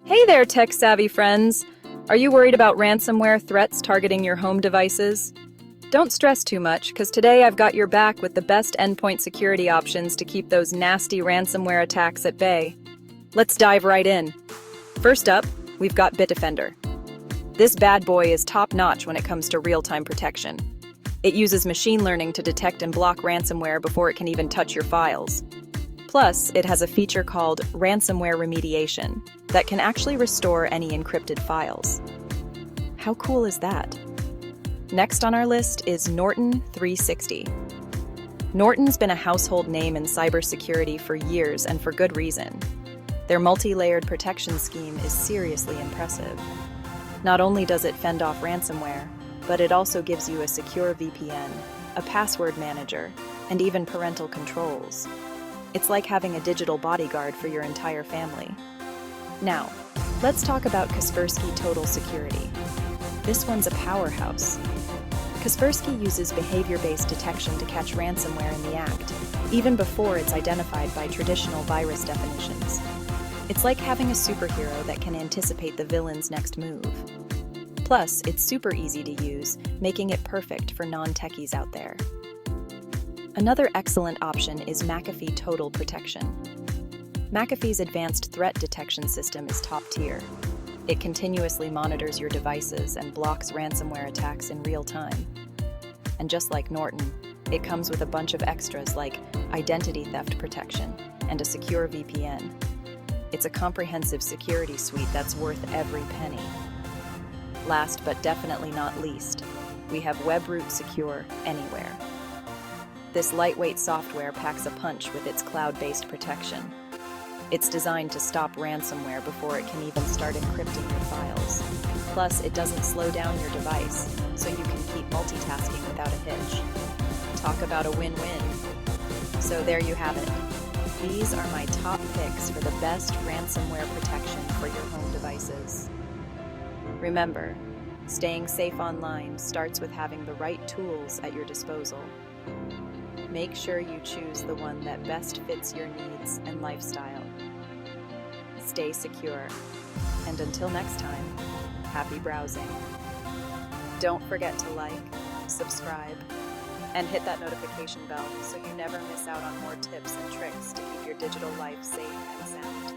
Hey there, tech-savvy friends! Are you worried about ransomware threats targeting your home devices? Don't stress too much, because today I've got your back with the best endpoint security options to keep those nasty ransomware attacks at bay. Let's dive right in. First up, we've got Bitdefender. This bad boy is top-notch when it comes to real-time protection. It uses machine learning to detect and block ransomware before it can even touch your files. Plus, it has a feature called Ransomware Remediation that can actually restore any encrypted files. How cool is that? Next on our list is Norton 360. Norton's been a household name in cybersecurity for years, and for good reason. Their multi-layered protection scheme is seriously impressive. Not only does it fend off ransomware, but it also gives you a secure VPN, a password manager, and even parental controls. It's like having a digital bodyguard for your entire family. Now, let's talk about Kaspersky Total Security. This one's a powerhouse. Kaspersky uses behavior-based detection to catch ransomware in the act, even before it's identified by traditional virus definitions. It's like having a superhero that can anticipate the villain's next move. Plus, it's super easy to use, making it perfect for non-techies out there. Another excellent option is McAfee Total Protection. McAfee's advanced threat detection system is top tier. It continuously monitors your devices and blocks ransomware attacks in real time. And just like Norton, it comes with a bunch of extras like identity theft protection and a secure VPN. It's a comprehensive security suite that's worth every penny. Last but definitely not least, we have WebRoot Secure Anywhere. This lightweight software packs a punch with its cloud-based protection. It's designed to stop ransomware before it can even start encrypting your files. Plus, it doesn't slow down your device, so you can keep multitasking without a hitch. Talk about a win-win. So there you have it. These are my top picks for the best ransomware protection for your home devices. Remember, staying safe online starts with having the right tools at your disposal. Make sure you choose the one that best fits your needs and lifestyle. Stay secure, and until next time, happy browsing. Don't forget to like, subscribe, and hit that notification bell so you never miss out on more tips and tricks to keep your digital life safe and sound.